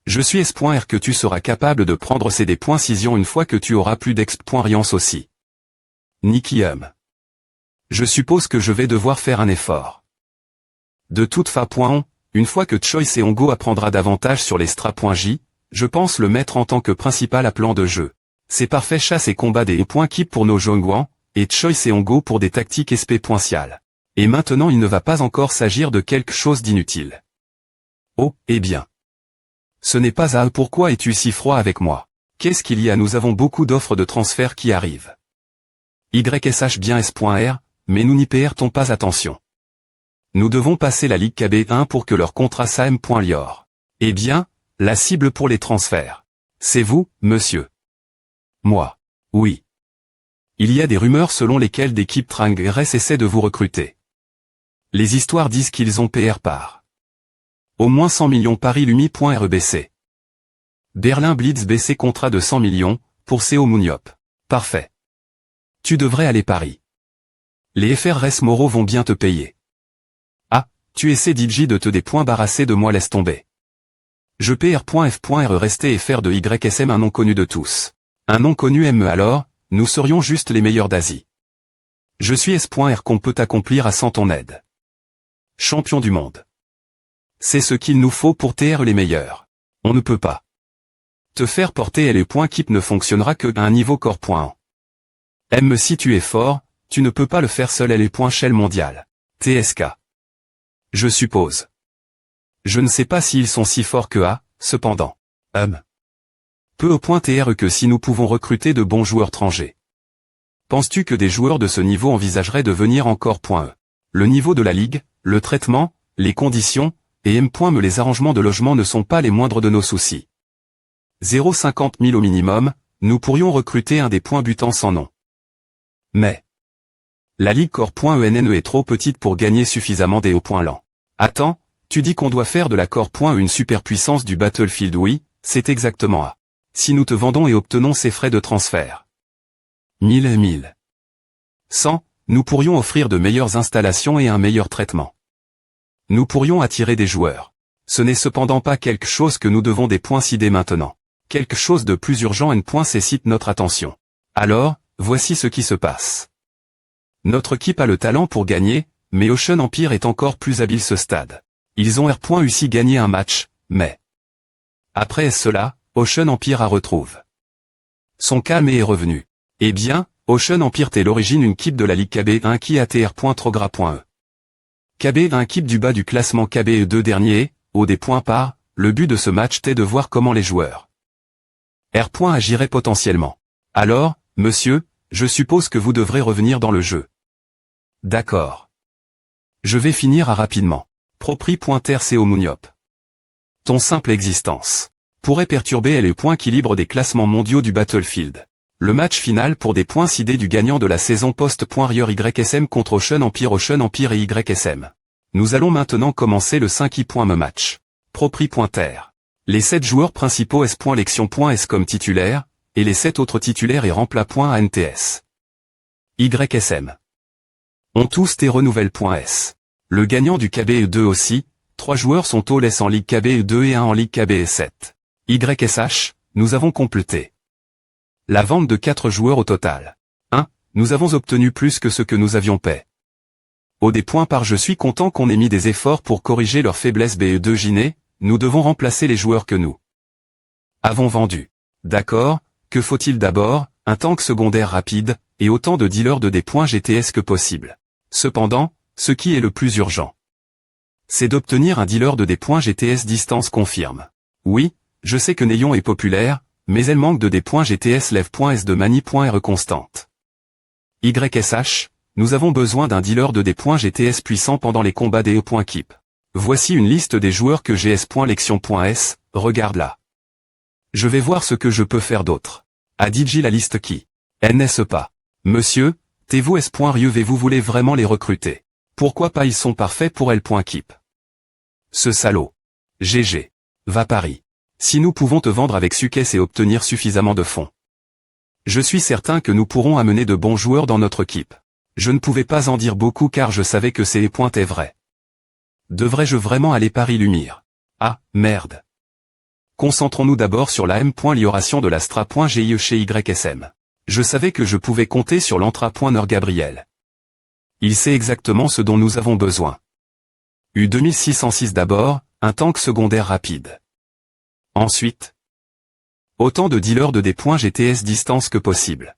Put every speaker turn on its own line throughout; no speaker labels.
Je suis S.R que tu seras capable de prendre ces D.Cision une fois que tu auras plus d'expérience aussi. Nicky Hum. Je suppose que je vais devoir faire un effort. De toute façon, une fois que Choi Seong-go apprendra davantage sur les Stra.J, je pense le mettre en tant que principal à plan de jeu. C'est parfait chasse et combat des E.Keep pour nos Jongwon, et Choi Seong-go pour des tactiques SP.Cial. Et maintenant il ne va pas encore s'agir de quelque chose d'inutile. Oh, eh bien. Ce n'est pas à pourquoi es-tu si froid avec moi? Qu'est-ce qu'il y a? Nous avons beaucoup d'offres de transfert qui arrivent. YSH bien S.R, mais nous n'y perdons pas attention. Nous devons passer la Ligue KB1 pour que leur contrat SAM.Lior. Eh bien, la cible pour les transferts. C'est vous, monsieur. Moi. Oui. Il y a des rumeurs selon lesquelles d'équipes Trangres essaient de vous recruter. Les histoires disent qu'ils ont PR par. Au moins 100 millions Paris Lumi.REBC. Berlin Blitz BC contrat de 100 millions, pour Seo Mouniop. Parfait. Tu devrais aller Paris. Les FRS Moreau vont bien te payer. Ah, tu essaies DJ de te débarrasser de moi, laisse tomber. Je PR.F.R rester et faire de YSM un nom connu de tous. Un nom connu ME alors, nous serions juste les meilleurs d'Asie. Je suis S.R qu'on peut accomplir à sans ton aide. Champion du monde. C'est ce qu'il nous faut pour TR les meilleurs. On ne peut pas te faire porter LE.Keep ne fonctionnera que à un niveau corps.1. M si tu es fort, tu ne peux pas le faire seul LE.Shell mondial. TSK. Je suppose. Je ne sais pas s'ils sont si forts que A, cependant. Peu au point TR que si nous pouvons recruter de bons joueurs étrangers. Penses-tu que des joueurs de ce niveau envisageraient de venir encore .E? Le niveau de la ligue, le traitement, les conditions, et M. Mais les arrangements de logement ne sont pas les moindres de nos soucis. 0,50 000 au minimum, nous pourrions recruter un des points butants sans nom. Mais la Ligue Core.ENNE est trop petite pour gagner suffisamment des hauts points lents. Attends, tu dis qu'on doit faire de la Core.E une superpuissance du Battlefield? Oui, c'est exactement A. Si nous te vendons et obtenons ces frais de transfert. 1000. 100, nous pourrions offrir de meilleures installations et un meilleur traitement. Nous pourrions attirer des joueurs. Ce n'est cependant pas quelque chose que nous devons décider maintenant. Quelque chose de plus urgent nécessite notre attention. Alors, voici ce qui se passe. Notre équipe a le talent pour gagner, mais Ocean Empire est encore plus habile ce stade. Ils ont R.U.C. gagné un match, mais après cela, Ocean Empire a retrouve son calme et est revenu. Eh bien, Ocean Empire est l'origine une équipe de la Ligue KB1 qui a TR.Trogra.E. KB1 équipe du bas du classement KB2 dernier, au des points par, le but de ce match est de voir comment les joueurs R. agiraient potentiellement. Alors, monsieur, je suppose que vous devrez revenir dans le jeu. D'accord. Je vais finir rapidement. Propri.Seo Mouniop. Ton simple existence pourrait perturber le point équilibre des classements mondiaux du Battlefield. Le match final pour des points sidés du gagnant de la saison post.Rieur YSM contre Ocean Empire et YSM. Nous allons maintenant commencer le 5e match. Propri.R. Les 7 joueurs principaux S.Lection.S comme titulaires, et les 7 autres titulaires et remplats.ANTS. YSM. Ont tous tes renouvelles.S. Le gagnant du KBE2 aussi, 3 joueurs sont all S en Ligue KBE2 et 1 en Ligue KBE7. YSH, nous avons complété la vente de 4 joueurs au total. 1. Nous avons obtenu plus que ce que nous avions payé. Au des points par je suis content qu'on ait mis des efforts pour corriger leur faiblesse BE2 Giné, nous devons remplacer les joueurs que nous avons vendus. D'accord, que faut-il d'abord? Un tank secondaire rapide, et autant de dealers de des points GTS que possible. Cependant, ce qui est le plus urgent, c'est d'obtenir un dealer de des points GTS distance confirme. Oui, je sais que Neon est populaire, mais elle manque de des points GTS Lev.S de Mani.R constante. YSH, nous avons besoin d'un dealer de des points GTS puissant pendant les combats des E.Keep. Voici une liste des joueurs que GS.Lection.S, regarde là. Je vais voir ce que je peux faire d'autre. A DJ la liste qui n'est-ce pas. Monsieur, t'es-vous S.Rieu et vous voulez vraiment les recruter? Pourquoi pas, ils sont parfaits pour L.Keep. Ce salaud. GG. Va Paris. Si nous pouvons te vendre avec succès et obtenir suffisamment de fonds, je suis certain que nous pourrons amener de bons joueurs dans notre équipe. Je ne pouvais pas en dire beaucoup car je savais que ces points étaient vrais. Devrais-je vraiment aller Paris Lumire? Ah, merde. Concentrons-nous d'abord sur la M.Lioration de l'Astra.GIE chez YSM. Je savais que je pouvais compter sur l'Entra.Neur Gabriel. Il sait exactement ce dont nous avons besoin. U2606 d'abord, un tank secondaire rapide. Ensuite, autant de dealers de D.GTS distance que possible.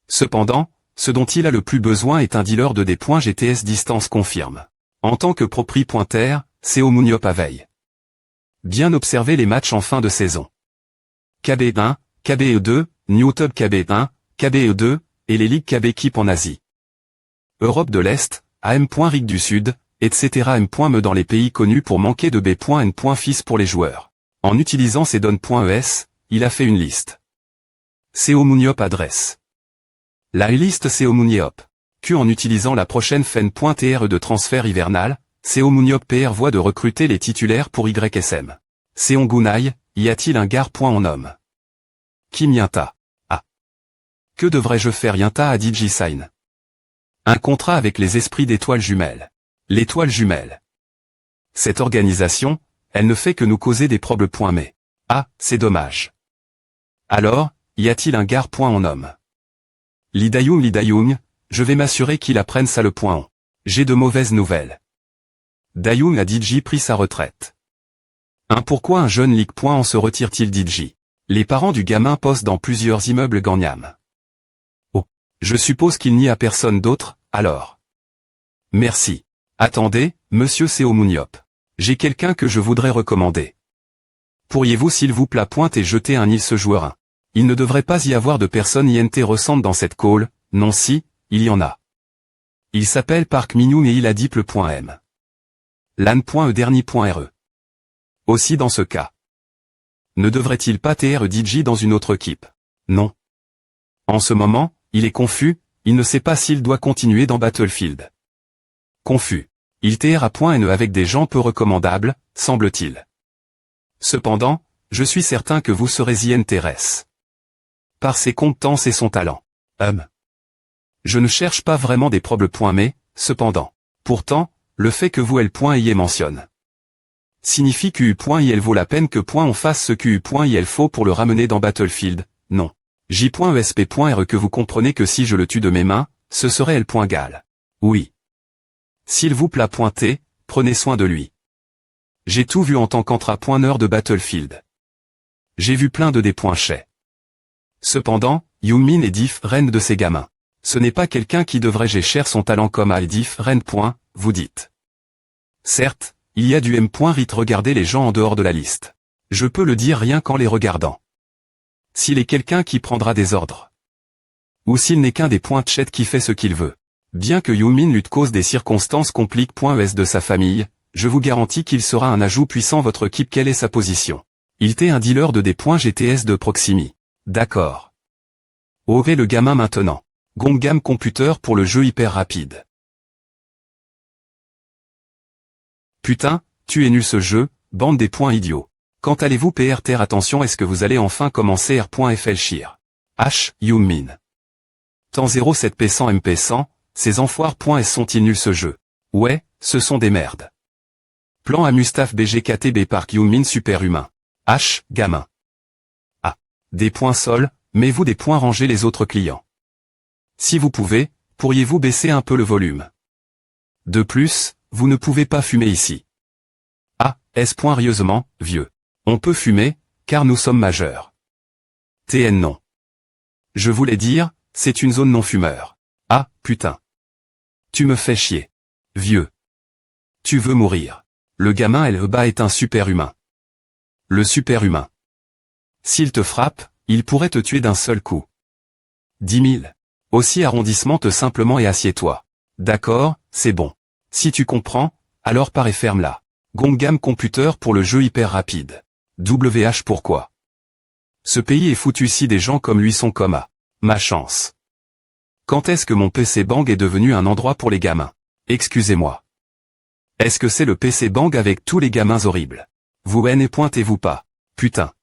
Cependant, ce dont il a le plus besoin est un dealer de D.GTS distance confirme. En tant que propri-pointer, CO Mouniop à veille. Bien observer les matchs en fin de saison. KB1, KBE2, Newtub KB1, KBE2, et les ligues KB Keep en Asie. Europe de l'Est, AM.RIC du Sud, etc. M.Me dans les pays connus pour manquer de B.N.Fils pour les joueurs. En utilisant ces données.es, il a fait une liste. CO Mouniop adresse. La liste CO Mouniop. Q en utilisant la prochaine FEN.TRE de transfert hivernal, CO Mouniop PR voit de recruter les titulaires pour YSM. Seon Gunai, y a-t-il un gars en homme? Kim Yinta. Ah. Que devrais-je faire Yinta à DigiSign? Un contrat avec les esprits d'étoiles jumelles. L'étoile jumelle. Cette organisation, elle ne fait que nous causer des problèmes. Mais. Ah, c'est dommage. Alors, y a-t-il un gars en homme? Lee Dayung, je vais m'assurer qu'il apprenne ça le point. J'ai de mauvaises nouvelles. Dayung a Digi pris sa retraite. Pourquoi un jeune League en se retire-t-il Digi? Les parents du gamin posent dans plusieurs immeubles Gangnam. Oh, je suppose qu'il n'y a personne d'autre, alors. Merci. Attendez, monsieur CO Mouniop. J'ai quelqu'un que je voudrais recommander. Pourriez-vous s'il vous plaît pointer et jeter un île ce joueur 1? Il ne devrait pas y avoir de personnes INT ressemblent dans cette call, non si, il y en a. Il s'appelle Park Min-young et il a diple.m. Lan.e-dernier.re. Aussi dans ce cas. Ne devrait-il pas TR Digi dans une autre équipe? Non. En ce moment, il est confus, il ne sait pas s'il doit continuer dans Battlefield. Confus. Il TR à .ne avec des gens peu recommandables, semble-t-il. Cependant, je suis certain que vous serez INTRS. Par ses compétences et son talent. Je ne cherche pas vraiment des problèmes mais, cependant. Pourtant, le fait que vous L.IL mentionne. Signifie qu'U.IL vaut la peine que on fasse ce qu'U.IL faut pour le ramener dans Battlefield, non. J.ESP.R que vous comprenez que si je le tue de mes mains, ce serait L.Gal. Oui. S'il vous plaît T, prenez soin de lui. J'ai tout vu en tant qu'entrepreneur de Battlefield. J'ai vu plein de chez. Cependant, Youngmin est différent de ces gamins. Ce n'est pas quelqu'un qui devrait gérer son talent comme à différent. Vous dites. Certes, il y a du M.Rit regarder les gens en dehors de la liste. Je peux le dire rien qu'en les regardant. S'il est quelqu'un qui prendra des ordres. Ou s'il n'est qu'un des chat qui fait ce qu'il veut. Bien que Youngmin lutte cause des circonstances compliquées.es de sa famille, je vous garantis qu'il sera un ajout puissant votre équipe. Quelle est sa position? Il t'est un dealer de des.GTS de Proximi. D'accord. Aurez le gamin maintenant. Gangnam Computer pour le jeu hyper rapide. Putain, tu es nul ce jeu, bande des points idiots. Quand allez-vous PRTR attention est-ce que vous allez enfin commencer R.FL Shir? H. Youngmin. Temps 07 P100 MP100, ces enfoirs.s sont-ils nuls ce jeu? Ouais, ce sont des merdes. Plan à Mustapha BGKTB Park Youngmin superhumain. H. Gamin. A. Des points sol, mais vous des points rangés les autres clients. Si vous pouvez, pourriez-vous baisser un peu le volume? De plus, vous ne pouvez pas fumer ici. Ah, rieusement, vieux. On peut fumer, car nous sommes majeurs. TN non. Je voulais dire, c'est une zone non-fumeur. Ah, putain. Tu me fais chier. Vieux. Tu veux mourir. Le gamin Elba est un super-humain. Le super-humain. S'il te frappe, il pourrait te tuer d'un seul coup. 10 000. Aussi arrondissement te simplement et assieds-toi. D'accord, c'est bon. Si tu comprends, alors pars et ferme-la. Gangnam Computer pour le jeu hyper rapide. WH pourquoi? Ce pays est foutu si des gens comme lui sont comme à. Ma chance. Quand est-ce que mon PC Bang est devenu un endroit pour les gamins? Excusez-moi. Est-ce que c'est le PC Bang avec tous les gamins horribles? Vous et pointez-vous pas. Putain.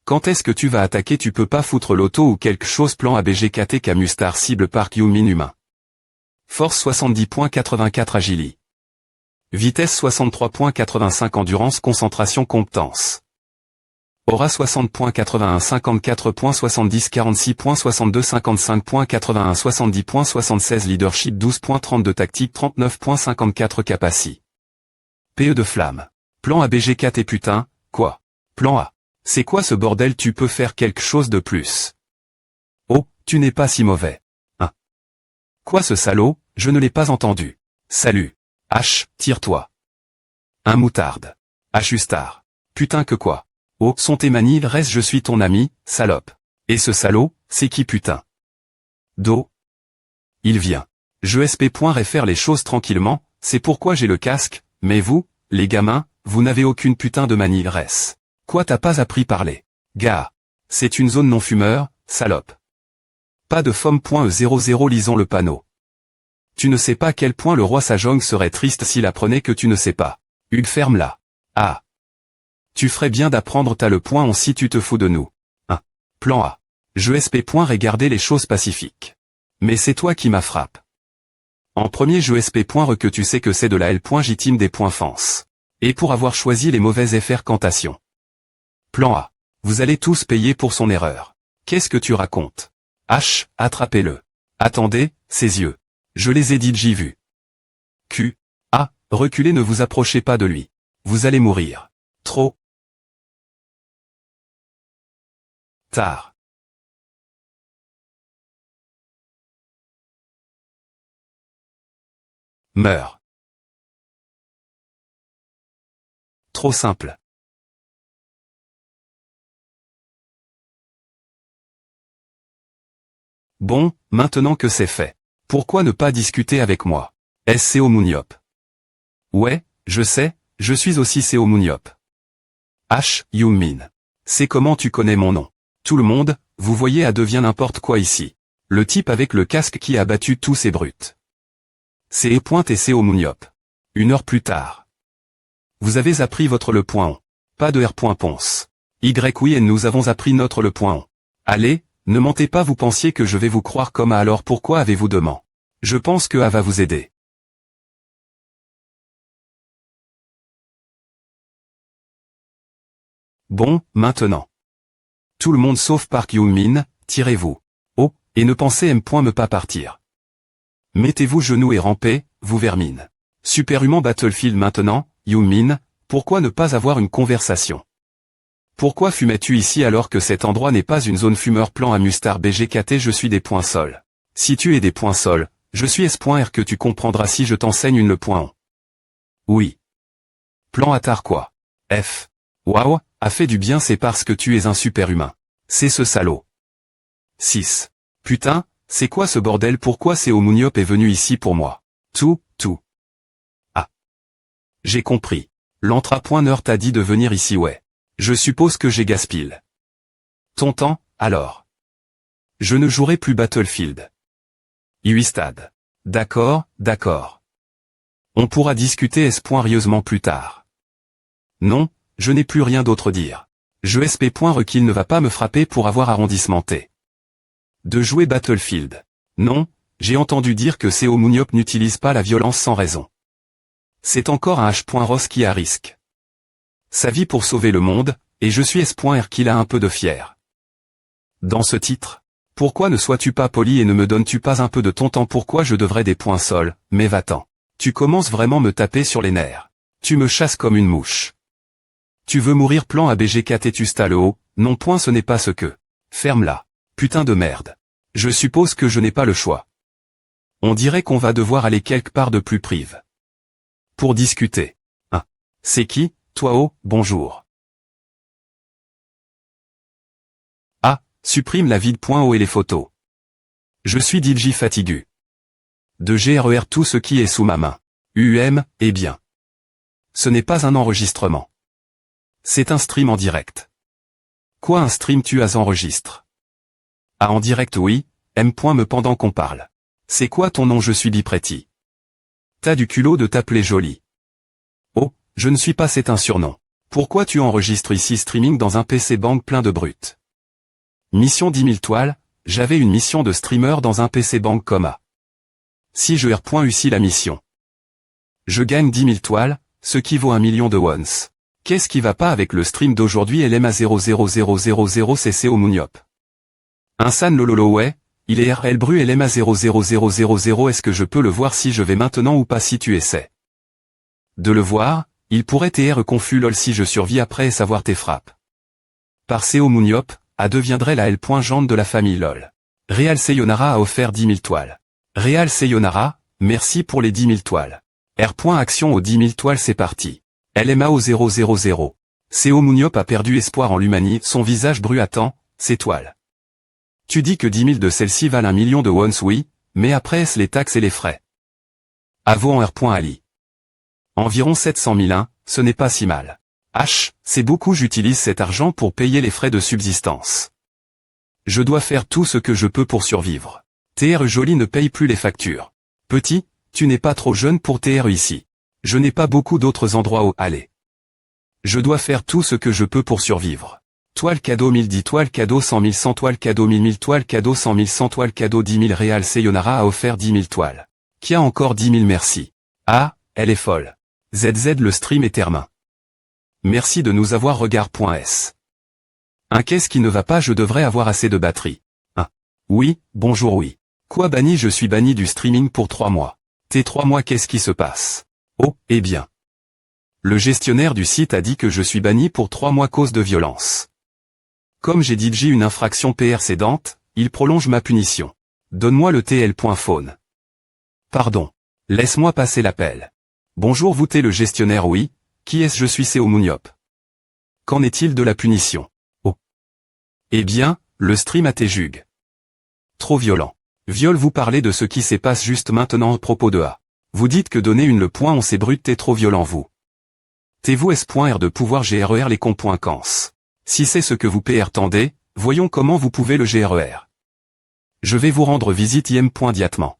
Quand est-ce que tu vas attaquer? Tu peux pas foutre l'auto ou quelque chose. Plan ABGKT Camustar cible Park Youngmin humain. Force 70.84 agili. Vitesse 63.85 endurance concentration compétence. Aura 60.81 54.70 46.62 55.81 70.76 Leadership 12.32 Tactique 39.54 Capacity. PE de flamme. Plan A BG4 et putain, quoi? Plan A. C'est quoi ce bordel? Tu peux faire quelque chose de plus. Oh, tu n'es pas si mauvais. Hein? Quoi ce salaud? Je ne l'ai pas entendu. Salut. H, tire-toi. Un moutarde. H-Ustar. Putain que quoi? Oh, sont tes manies, reste je suis ton ami, salope. Et ce salaud, c'est qui putain? Do. Il vient. Je SP. Réfère les choses tranquillement, c'est pourquoi j'ai le casque, mais vous, les gamins, vous n'avez aucune putain de manie, res. Quoi t'as pas appris parler? Gars. C'est une zone non-fumeur, salope. Pas de FOM.00 lisons le panneau. Tu ne sais pas à quel point le roi Sajong serait triste s'il apprenait que tu ne sais pas. Hugues ferme là. Ah. Tu ferais bien d'apprendre t'as le point on si tu te fous de nous. 1. Plan A. Je SP. Regarder les choses pacifiques. Mais c'est toi qui m'a frappe. En premier je SP. Que tu sais que c'est de la L. J'time des points fence. Et pour avoir choisi les mauvaises fréquentations. Plan A. Vous allez tous payer pour son erreur. Qu'est-ce que tu racontes? H. Attrapez-le. Attendez, ses yeux. Je les ai dit j'ai vu. Q. A. Reculez ne vous approchez pas de lui. Vous allez mourir. Trop. Tard. Meurs. Trop simple. Bon, maintenant que c'est fait. Pourquoi ne pas discuter avec moi? SCO Mouniop. Ouais, je sais, je suis aussi CO Mouniop. H. Youngmin. C'est comment tu connais mon nom? Tout le monde, vous voyez a devient n'importe quoi ici. Le type avec le casque qui a battu tous ces brutes. C'est E. Et CO Mouniop. 1 heure plus tard. Vous avez appris votre le point on. Pas de R. Ponce. Y oui et nous avons appris notre le point on. Allez, ne mentez pas vous pensiez que je vais vous croire comme A alors pourquoi avez-vous dement? Je pense que A va vous aider. Bon, maintenant. Tout le monde sauf Park Young-min, tirez-vous. Oh, et ne pensez me pas partir. Mettez-vous genoux et rampez, vous vermine. Superhuman Battlefield maintenant, Young-min, pourquoi ne pas avoir une conversation? Pourquoi fumais-tu ici alors que cet endroit n'est pas une zone fumeur? Plan A Mustar BGKT je suis des points sol. Si tu es des points sol, je suis S.R que tu comprendras si je t'enseigne une le point on. Oui. Plan Atar quoi? F. Waouh, a fait du bien c'est parce que tu es un super-humain. C'est ce salaud. 6. Putain, c'est quoi ce bordel? Pourquoi CO Mouniop est venu ici pour moi? Tout. Ah. J'ai compris. L'entra.nerd t'a dit de venir ici ouais. Je suppose que j'ai gaspillé. Ton temps, alors. Je ne jouerai plus Battlefield. Uistad. D'accord. On pourra discuter rieusement plus tard. Non, je n'ai plus rien d'autre dire. Je SP. Qu'il ne va pas me frapper pour avoir arrondissementé. De jouer Battlefield. Non, j'ai entendu dire que CO Mouniop n'utilise pas la violence sans raison. C'est encore un H. Ross qui a risque. Sa vie pour sauver le monde, et je suis S.R qu'il a un peu de fier. Dans ce titre, pourquoi ne sois-tu pas poli et ne me donnes-tu pas un peu de ton temps? Pourquoi je devrais des points sol, mais va-t'en. Tu commences vraiment me taper sur les nerfs. Tu me chasses comme une mouche. Tu veux mourir? Plan ABG4 et tu stas le haut, non point ce n'est pas ce que. Ferme-la. Putain de merde. Je suppose que je n'ai pas le choix. On dirait qu'on va devoir aller quelque part de plus prive. Pour discuter. 1. C'est qui, toi? Oh, bonjour. A. Supprime la vide. O et les photos. Je suis DJ Fatigu. De GRER tout ce qui est sous ma main. Eh bien. Ce n'est pas un enregistrement. C'est un stream en direct. Quoi un stream? Tu as enregistre? Ah en direct oui, me pendant qu'on parle. C'est quoi ton nom? Je suis Bipretti. T'as du culot de t'appeler Jolie. Oh, je ne suis pas, c'est un surnom. Pourquoi tu enregistres ici streaming dans un PC bank plein de brutes? Mission 10 000 toiles, j'avais une mission de streamer dans un PC bank comme A. Si je R.UCI la mission. Je gagne 10 000 toiles, ce qui vaut 1 million de wons. Qu'est-ce qui va pas avec le stream d'aujourd'hui LMA00000CC au Mouniop? Un San Lololo ouais, il est RL Bru LMA00000, est-ce que je peux le voir si je vais maintenant ou pas si tu essaies de le voir, il pourrait TR confus lol si je survis après et savoir tes frappes. Par CO Mouniop, A deviendrait la L. Jante de la famille lol. Real Sayonara a offert 10 000 toiles. Real Sayonara, merci pour les 10 000 toiles. R. Action aux 10 000 toiles c'est parti. LMAO 000. CO Mouniop a perdu espoir en l'humanité, son visage Bru attend, ses toiles. Tu dis que 10 000 de celles-ci valent 1 million de wons oui, mais après est-ce les taxes et les frais? Avo en R. Ali. Environ 700 000 ce n'est pas si mal. H, c'est beaucoup j'utilise cet argent pour payer les frais de subsistance. Je dois faire tout ce que je peux pour survivre. TR Joli ne paye plus les factures. Petit, tu n'es pas trop jeune pour TR ici. Je n'ai pas beaucoup d'autres endroits où aller. Je dois faire tout ce que je peux pour survivre. Toile cadeau 1010 toiles cadeau 100 000 100 toiles cadeau 1000 1000 toiles cadeau 100 000 100 toiles cadeau 10 000 Real Sayonara a offert 10 000 toiles. Qui a encore 10 000 merci. Ah, elle est folle. ZZ le stream est termin. Merci de nous avoir regard.s. Un qu'est-ce qui ne va pas je devrais avoir assez de batterie. Oui, bonjour oui. Quoi banni je suis banni du streaming pour 3 mois. Tes 3 mois qu'est-ce qui se passe? Oh, eh bien. Le gestionnaire du site a dit que je suis banni pour 3 mois cause de violence. Comme j'ai dit une infraction précédente, il prolonge ma punition. Donne-moi le TL.phone. Pardon. Laisse-moi passer l'appel. Bonjour vous t'es le gestionnaire oui, qui est-ce je suis CO Mouniop. Qu'en est-il de la punition? Oh. Eh bien, le stream a été jugue. Trop violent. Viol vous parlez de ce qui se passe juste maintenant à propos de A. Vous dites que donner une le point on s'est brut t'es trop violent vous. T'es-vous S.R de pouvoir GRER les cons.cans. Si c'est ce que vous tendez, voyons comment vous pouvez le GRER. Je vais vous rendre visite IM.diatement.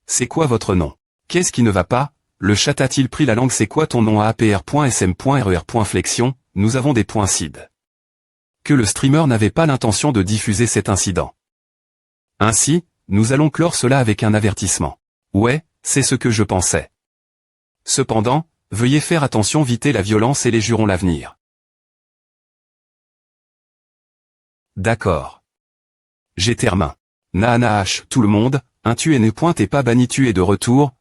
C'est quoi votre nom? Qu'est-ce qui ne va pas? Le chat a-t-il pris la langue? C'est quoi ton nom? APR.SM.RER.flexion, nous avons des points CID. Que le streamer n'avait pas l'intention de diffuser cet incident. Ainsi, nous allons clore cela avec un avertissement. Ouais, c'est ce que je pensais. Cependant, veuillez faire attention, éviter la violence et les jurons l'avenir. D'accord. J'ai termin. Naana H, tout le monde, un tu es né point t'es pas banni tu es de retour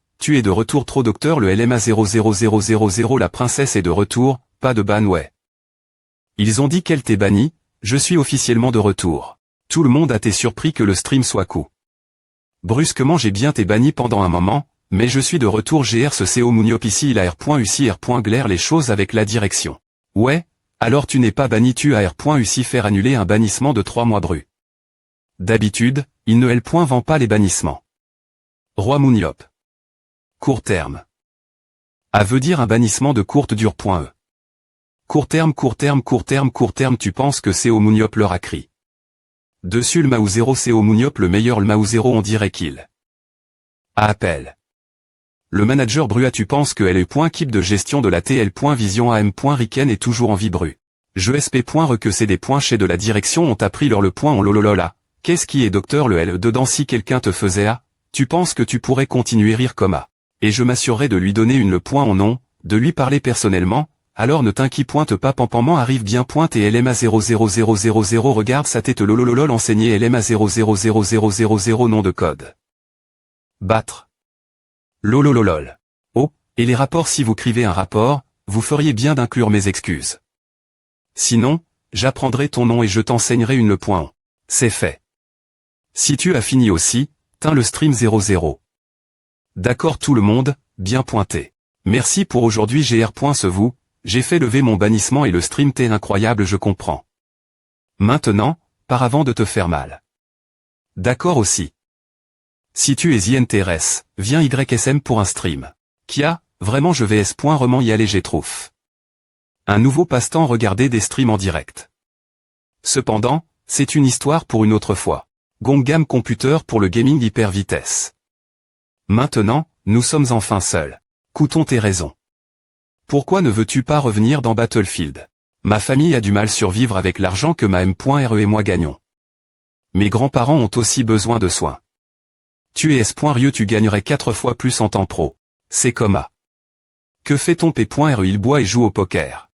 trop docteur le LMA 00000 la princesse est de retour, pas de ban ouais. Ils ont dit qu'elle t'est banni, je suis officiellement de retour. Tout le monde a été surpris que le stream soit coup. Brusquement j'ai bien été banni pendant un moment, mais je suis de retour GR ce CO Mouniop ici il a R.UCI R.glaire les choses avec la direction. Ouais, alors tu n'es pas banni tu as R.UCI faire annuler un bannissement de 3 mois Bru. D'habitude, il ne vend pas les bannissements. Roi Mouniop. Court terme. A veut dire un bannissement de courte dure.e. Court terme tu penses que CO Mouniop leur a crié. Dessus le Mao 0 CO Mouniop le meilleur le Mao 0 on dirait qu'il. A appel. Le manager Brua tu penses que LE.keep de gestion de la TL.vision AM.riken est toujours en vie Bru. Je SP.re c'est des points chez de la direction ont appris leur le point en lololola. Qu'est-ce qui est docteur le L dedans si quelqu'un te faisait A, tu penses que tu pourrais continuer rire comme A. Et je m'assurerai de lui donner une le point en nom, de lui parler personnellement, alors ne t'inquiète pointe pas pampament arrive bien pointe et LMA 00000 regarde sa tête lololol enseigner LMA 00000 nom de code. Battre. Lolololol. Oh, et les rapports si vous écrivez un rapport, vous feriez bien d'inclure mes excuses. Sinon, j'apprendrai ton nom et je t'enseignerai une le point en. C'est fait. Si tu as fini aussi, teins le stream 00. D'accord tout le monde, bien pointé. Merci pour aujourd'hui GR.ce vous, j'ai fait lever mon bannissement et le stream t'est incroyable je comprends. Maintenant, par avant de te faire mal. D'accord aussi. Si tu es INTRS, viens YSM pour un stream. Kia, vraiment je vais S.rement y aller j'ai trouf. Un nouveau passe-temps regarder des streams en direct. Cependant, c'est une histoire pour une autre fois. Gongam Computer pour le gaming hyper vitesse. Maintenant, nous sommes enfin seuls. Coutons tes raisons. Pourquoi ne veux-tu pas revenir dans Battlefield? Ma famille a du mal survivre avec l'argent que ma M.re et moi gagnons. Mes grands-parents ont aussi besoin de soins. Tu es S.rieux tu gagnerais 4 fois plus en temps pro. C'est comme A. Que fait ton P.re il boit et joue au poker.